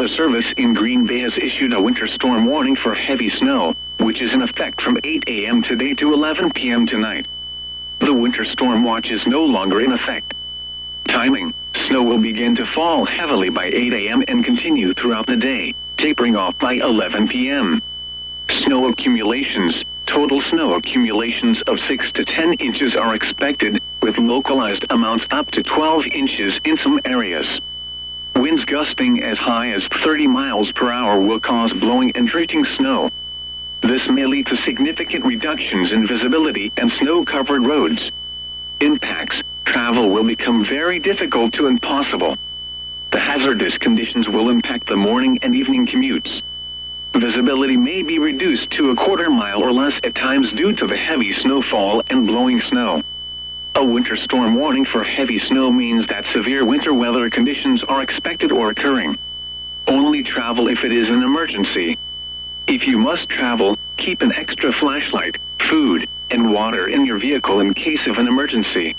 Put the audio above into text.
Weather Service in Green Bay has issued a winter storm warning for heavy snow, which is in effect from 8 a.m. today to 11 p.m. tonight. The winter storm watch is no longer in effect. Timing: snow will begin to fall heavily by 8 a.m. and continue throughout the day, tapering off by 11 p.m. Snow accumulations: total snow accumulations of 6 to 10 inches are expected, with localized amounts up to 12 inches in some areas. Winds gusting as high as 30 miles per hour will cause blowing and drifting snow. This may lead to significant reductions in visibility and snow-covered roads. Impacts: travel will become very difficult to impossible. The hazardous conditions will impact the morning and evening commutes. Visibility may be reduced to a quarter mile or less at times due to the heavy snowfall and blowing snow. A winter storm warning for heavy snow means that severe winter weather conditions are expected or occurring. Only travel if it is an emergency. If you must travel, keep an extra flashlight, food, and water in your vehicle in case of an emergency.